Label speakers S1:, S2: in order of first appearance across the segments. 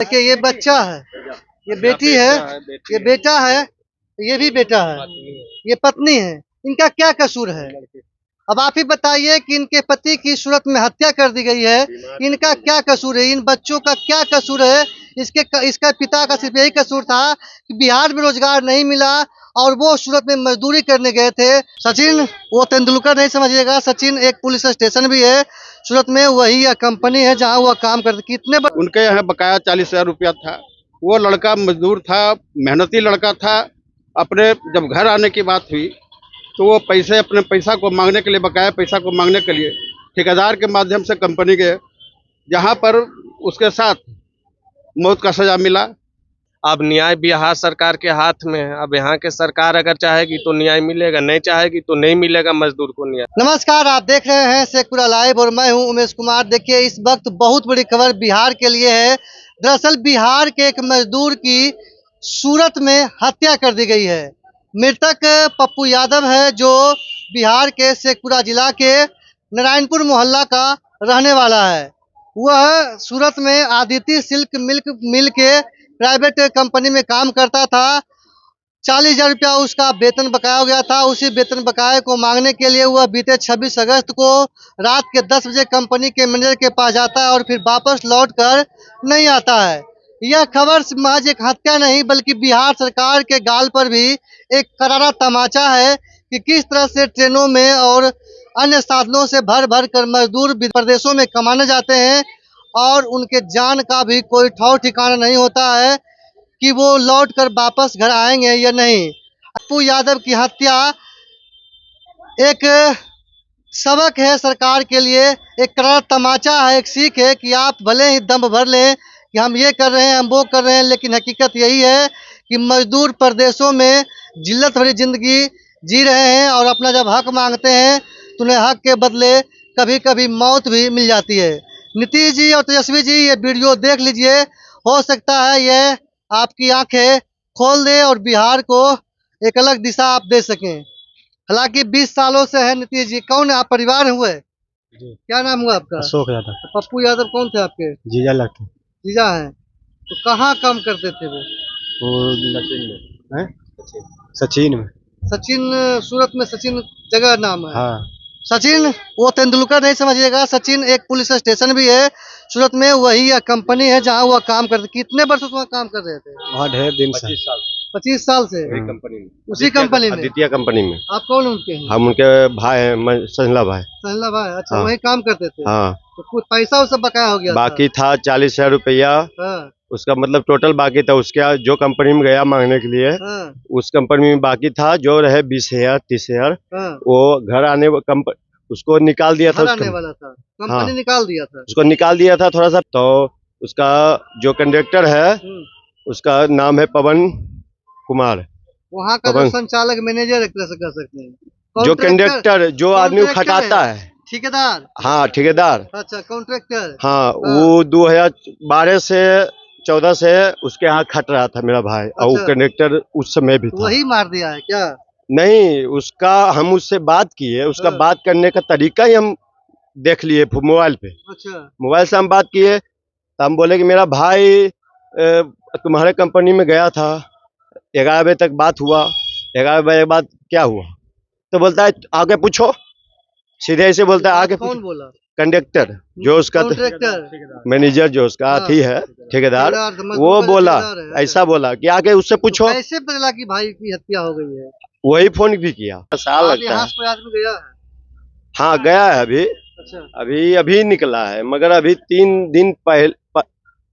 S1: देखिए ये बच्चा है, ये बेटी है, ये बेटा है, ये भी बेटा है, ये पत्नी है। इनका क्या कसूर है? अब आप ही बताइए कि इनके पति की सूरत में हत्या कर दी गई है, इनका क्या कसूर है? इन बच्चों का क्या कसूर है? इसका पिता का सिर्फ यही कसूर था कि बिहार में रोजगार नहीं मिला और वो सूरत में मजदूरी करने गए थे। सचिन वो तेंदुलकर नहीं समझिएगा, सचिन एक पुलिस स्टेशन भी है सूरत में, वही कंपनी है जहाँ वह काम करते। कितने
S2: उनके यहाँ बकाया 40,000 रुपया था। वो लड़का मजदूर था, मेहनती लड़का था। अपने जब घर आने की बात हुई तो वो अपने पैसा को मांगने के लिए, बकाया पैसा को मांगने के लिए ठेकेदार के माध्यम से कंपनी गए, जहाँ पर उसके साथ मौत का सजा मिला।
S3: अब न्याय बिहार सरकार के हाथ में है। अब यहाँ के सरकार अगर चाहेगी तो न्याय मिलेगा, नहीं चाहेगी तो नहीं मिलेगा मजदूर को न्याय।
S1: नमस्कार, आप देख रहे हैं शेखपुरा लाइव और मैं हूं उमेश कुमार। देखिए इस वक्त बहुत बड़ी खबर बिहार के लिए है। दरअसल बिहार के एक मजदूर की सूरत में हत्या कर दी गई है। मृतक पप्पू यादव है, जो बिहार के शेखपुरा जिला के नारायणपुर मोहल्ला का रहने वाला है। वह सूरत में आदित्य सिल्क मिल के प्राइवेट कंपनी में काम करता था। 40,000 रुपया उसका वेतन बकाया गया था। उसी वेतन बकाये को मांगने के लिए वह बीते 26 अगस्त को रात के 10 बजे कंपनी के मैनेजर के पास जाता है और फिर वापस लौट कर नहीं आता है। यह खबर महज एक हत्या नहीं बल्कि बिहार सरकार के गाल पर भी एक करारा तमाचा है कि किस तरह से ट्रेनों में और अन्य साधनों से भर भर कर मजदूर प्रदेशों में कमाने जाते हैं और उनके जान का भी कोई ठौर ठिकाना नहीं होता है कि वो लौट कर वापस घर आएंगे या नहीं। पप्पू यादव की हत्या एक सबक है सरकार के लिए, एक करारा तमाचा है, एक सीख है कि आप भले ही दम भर लें कि हम ये कर रहे हैं, हम वो कर रहे हैं, लेकिन हकीकत यही है कि मजदूर प्रदेशों में जिल्लत भरी जिंदगी जी रहे हैं और अपना जब हक मांगते हैं तो उन्हें हक के बदले कभी कभी मौत भी मिल जाती है। नीतीश जी और तेजस्वी जी ये वीडियो देख लीजिए, हो सकता है यह आपकी आंखें खोल दे और बिहार को एक अलग दिशा आप दे सकें। हालांकि 20 सालों से है नीतीश जी। कौन है आप? परिवार हुए? क्या नाम हुआ आपका?
S4: अशोक यादव।
S1: तो पप्पू यादव कौन थे आपके?
S4: जीजा लगते।
S1: जीजा हैं। तो कहाँ काम करते थे वो?
S4: सचिन में।
S1: सचिन सूरत में सचिन जगह नाम है।
S4: हाँ।
S1: सचिन वो तेंदुलकर नहीं समझिएगा, सचिन एक पुलिस स्टेशन भी है सूरत में, वही कंपनी है जहाँ वह काम करते। कितने वर्षों से वहाँ काम कर रहे थे?
S4: वहाँ ढेर दिन से।
S1: 25 साल से
S3: कंपनी में,
S1: उसी कंपनी में।
S3: आदित्य कंपनी में।
S1: आप कौन उनके हैं?
S3: हम उनके भाई हैं, संजला भाई।
S1: संजला भाई, अच्छा।
S3: हाँ।
S1: वही काम करते थे।
S3: हाँ।
S1: तो कुछ पैसा उसे बकाया हो गया
S3: बाकी था 40,000 रुपया।
S1: हाँ।
S3: उसका मतलब टोटल बाकी था। उसके जो कंपनी में गया मांगने के लिए,
S1: हाँ।
S3: उस कंपनी में बाकी था जो रहे 20,000 30,000।
S1: हाँ।
S3: वो घर आने उसको निकाल दिया था।
S1: आने वाला था, कंपनी
S3: हाँ।
S1: निकाल दिया था।
S3: उसको निकाल दिया था थोड़ा सा। तो उसका जो कंडक्टर है उसका नाम है पवन कुमार।
S1: वहाँ का जो संचालक मैनेजर एक तरह से कह सकते हैं।
S3: जो कंडक्टर जो आदमी खटाता है,
S1: ठेकेदार।
S3: हाँ ठेकेदार।
S1: अच्छा, कॉन्ट्रैक्टर।
S3: हाँ, वो 2012 से 14 से उसके यहाँ खट रहा था मेरा भाई। और वो कंडक्टर उस समय भी था।
S1: वही मार दिया है क्या?
S3: नहीं, उसका हम उससे बात किए, उसका बात करने का तरीका ही हम देख लिए मोबाइल पे। अच्छा। मोबाइल से हम बात किए तो हम बोले कि मेरा भाई तुम्हारे कंपनी में गया था, 11 बजे तक बात हुआ। 11 बजे बाद क्या हुआ? तो बोलता है आगे पूछो। सीधे ऐसे बोलता है आगे। कौन बोला? कंडक्टर जो उसका मैनेजर जो उसका थी है, ठेकेदार, वो बोला, ऐसा बोला कि आगे उससे पूछो।
S1: कैसे पता कि भाई की हत्या हो गई है?
S3: वही फोन भी किया। साल लगता है।
S1: कोई आदमी गया है?
S3: हाँ गया है अभी। अच्छा। अभी निकला है, मगर अभी 3 दिन पहले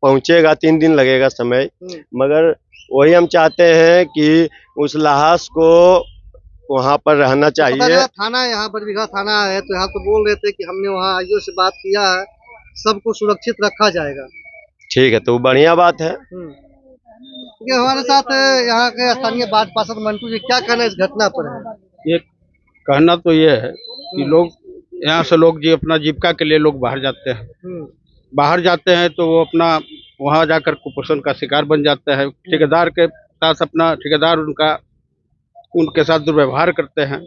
S3: पहुंचेगा, 3 दिन लगेगा समय। मगर वही हम चाहते हैं कि उस लाश को वहाँ पर रहना चाहिए।
S1: थाना यहाँ बरबीघा थाना है, तो यहाँ तो बोल रहे थे कि हमने वहाँ आईओ से बात किया है, सबको सुरक्षित रखा जाएगा।
S3: ठीक है, तो बढ़िया बात है।
S1: हमारे साथ यहाँ के स्थानीय वार्ड पार्षद मंटू जी, क्या कहना इस घटना पर है?
S2: ये कहना तो ये है कि लोग यहाँ से जी अपना जीविका के लिए लोग बाहर जाते हैं। बाहर जाते हैं तो वो अपना वहाँ जाकर कुपोषण का शिकार बन जाते हैं। ठेकेदार के साथ अपना ठेकेदार उनके साथ दुर्व्यवहार करते हैं।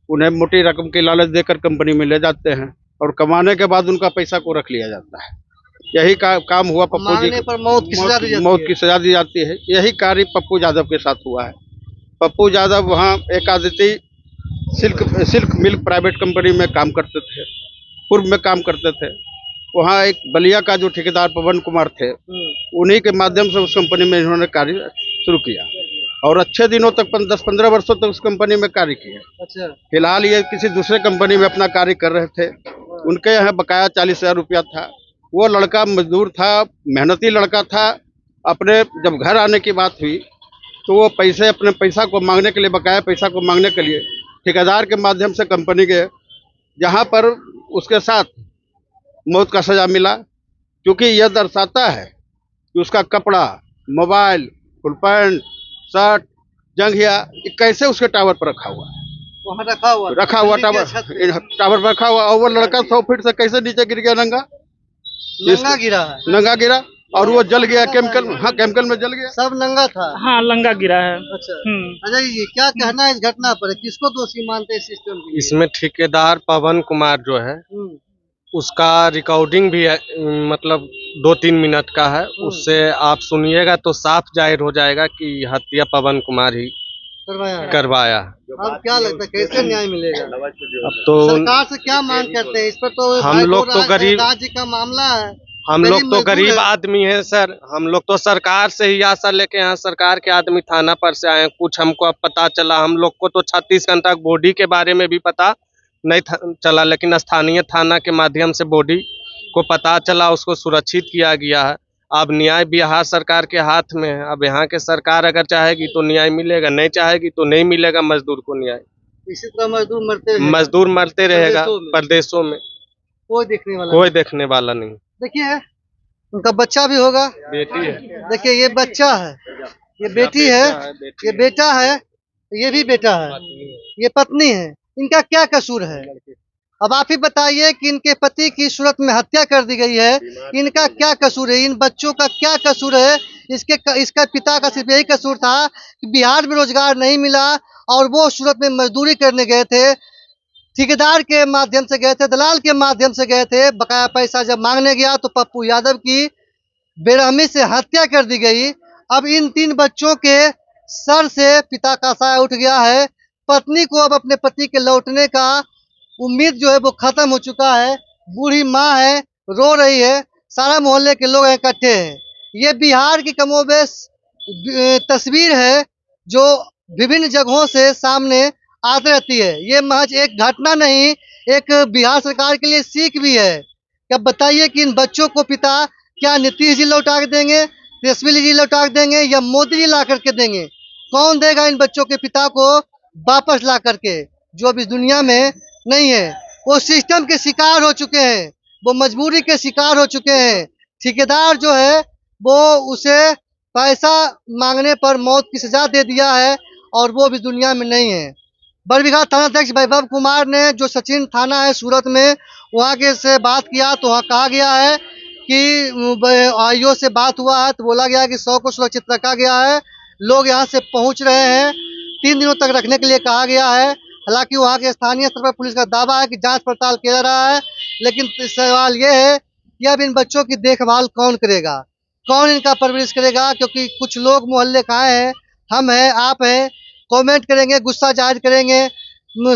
S2: उन्हें मोटी रकम की लालच देकर कंपनी में ले जाते हैं और कमाने के बाद उनका पैसा को रख लिया जाता है। यही काम हुआ पप्पू जी
S1: मांगने पर मौत की सजा दी जाती
S2: मौत
S1: है।
S2: की सजा दी जाती है। यही कार्य पप्पू यादव के साथ हुआ है। पप्पू यादव वहाँ एक Aditya silk milk private company में काम करते थे, पूर्व में काम करते थे। वहाँ एक बलिया का जो ठेकेदार पवन कुमार थे, उन्हीं के माध्यम से उस कंपनी में इन्होंने कार्य शुरू किया और अच्छे दिनों तक 10-15 वर्षों तक उस कंपनी में कार्य किया।
S1: अच्छा।
S2: फिलहाल ये किसी दूसरे कंपनी में अपना कार्य कर रहे थे। उनके यहाँ बकाया 40,000 रुपया था। वो लड़का मजदूर था, मेहनती लड़का था। अपने जब घर आने की बात हुई तो वो अपने पैसा को मांगने के लिए, बकाया पैसा को मांगने के लिए ठेकेदार के माध्यम से कंपनी गए, जहाँ पर उसके साथ मौत का सजा मिला। क्योंकि यह दर्शाता है कि उसका कपड़ा, मोबाइल, फुल पैंट, शर्ट, जंघिया ये कैसे उसके टावर पर रखा हुआ है।
S1: वहाँ रखा हुआ
S2: टावर पर रखा हुआ और वो लड़का 100 फीट से कैसे नीचे गिर गया, नंगा
S1: नंगा
S2: गिरा और वो जल गया केमिकल में जल गया।
S1: सब नंगा था।
S5: हाँ, लंगा गिरा है।
S1: अच्छा। अजय जी क्या कहना है इस घटना पर, किसको दोषी मानते हैं सिस्टम की?
S6: इसमें ठेकेदार पवन कुमार जो है उसका रिकॉर्डिंग भी है, मतलब 2-3 मिनट का है। उससे आप सुनिएगा तो साफ जाहिर हो जाएगा कि हत्या पवन कुमार ही करवाया।
S1: अब क्या लगता है कैसे न्याय मिलेगा?
S6: अब तो
S1: सरकार से क्या मांग करते हैं इस पर? तो
S6: हम लोग तो गरीब,
S1: राज्य का मामला है,
S6: हम लोग तो
S1: मजदूर
S6: गरीब
S1: है।
S6: आदमी हैं सर। हम लोग तो सरकार से ही आशा लेके यहाँ सरकार के आदमी थाना पर से आए। कुछ हमको अब पता चला, हम लोग को तो 36 घंटा बॉडी के बारे में भी पता नहीं चला, लेकिन स्थानीय थाना के माध्यम से बॉडी को पता चला, उसको सुरक्षित किया गया है। अब न्याय बिहार सरकार के हाथ में है। अब यहाँ के सरकार अगर चाहेगी तो न्याय मिलेगा, नहीं चाहेगी तो नहीं मिलेगा मजदूर को न्याय।
S1: इसी तरह मजदूर मरते
S6: रहेगा प्रदेशों में, कोई देखने वाला नहीं।
S1: देखिए उनका बच्चा भी होगा,
S6: बेटी है।
S1: देखिए ये बच्चा है, ये बेटी है, ये बेटा है, ये भी बेटा है, ये पत्नी है। इनका क्या कसूर है? अब आप ही बताइए कि इनके पति की सूरत में हत्या कर दी गई है, इनका क्या कसूर है? इन बच्चों का क्या कसूर है? इसका पिता का सिर्फ यही कसूर था कि बिहार में रोजगार नहीं मिला और वो सूरत में मजदूरी करने गए थे, ठेकेदार के माध्यम से गए थे, दलाल के माध्यम से गए थे। बकाया पैसा जब मांगने गया तो पप्पू यादव की बेरहमी से हत्या कर दी गई। अब इन 3 बच्चों के सर से पिता का साया उठ गया है। पत्नी को अब अपने पति के लौटने का उम्मीद जो है वो खत्म हो चुका है। बूढ़ी माँ है, रो रही है, सारा मोहल्ले के लोग इकट्ठे हैं। ये बिहार की कमोबेश तस्वीर है जो विभिन्न जगहों से सामने आती रहती है। ये महज एक घटना नहीं, एक बिहार सरकार के लिए सीख भी है। अब बताइए कि इन बच्चों को पिता क्या नीतीश जी लौटा के देंगे, तेजस्वी जी लौटा के देंगे या मोदी जी ला करके देंगे? कौन देगा इन बच्चों के पिता को वापस ला करके, जो अब इस दुनिया में नहीं है? वो सिस्टम के शिकार हो चुके हैं, वो मजबूरी के शिकार हो चुके हैं। ठेकेदार जो है वो उसे पैसा मांगने पर मौत की सजा दे दिया है और वो भी दुनिया में नहीं है। बरबीघा थानाध्यक्ष वैभव कुमार ने, जो सचिन थाना है सूरत में, वहाँ के से बात किया तो वहाँ कहा गया है कि आईओ से बात हुआ है तो बोला गया कि 100 को सुरक्षित रखा गया है। लोग यहाँ से पहुँच रहे हैं, 3 दिनों तक रखने के लिए कहा गया है। हालांकि वहाँ के स्थानीय स्तर पर पुलिस का दावा है कि जांच पड़ताल किया जा रहा है, लेकिन सवाल ये है कि अब इन बच्चों की देखभाल कौन करेगा, कौन इनका परवरिश करेगा? क्योंकि कुछ लोग मोहल्ले का हैं, हम हैं, आप हैं, कमेंट करेंगे, गुस्सा जाहिर करेंगे,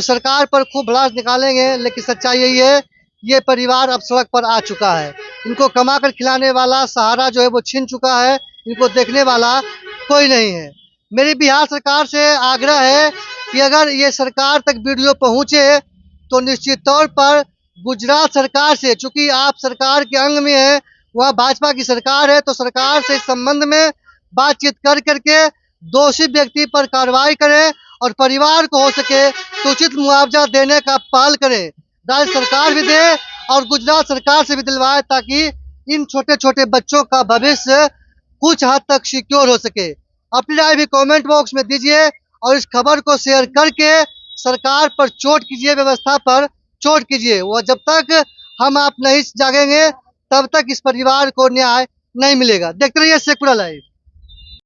S1: सरकार पर खूब भड़ास निकालेंगे, लेकिन सच्चाई यही है ये परिवार अब सड़क पर आ चुका है। इनको कमा कर खिलाने वाला सहारा जो है वो छीन चुका है, इनको देखने वाला कोई नहीं है। मेरी बिहार सरकार से आग्रह है कि अगर ये सरकार तक वीडियो पहुंचे तो निश्चित तौर पर गुजरात सरकार से, चूंकि आप सरकार के अंग में है, वहाँ भाजपा की सरकार है, तो सरकार से इस संबंध में बातचीत कर करके दोषी व्यक्ति पर कार्रवाई करें और परिवार को हो सके तो उचित मुआवजा देने का पहल करें। राज्य सरकार भी दे और गुजरात सरकार से भी दिलवाए, ताकि इन छोटे छोटे बच्चों का भविष्य कुछ हद तक सिक्योर हो सके। अपनी राय भी कमेंट बॉक्स में दीजिए और इस खबर को शेयर करके सरकार पर चोट कीजिए, व्यवस्था पर चोट कीजिए। वो जब तक हम आप नहीं जागेंगे तब तक इस परिवार को न्याय नहीं मिलेगा। देखते रहिए शेखपुरा लाइव।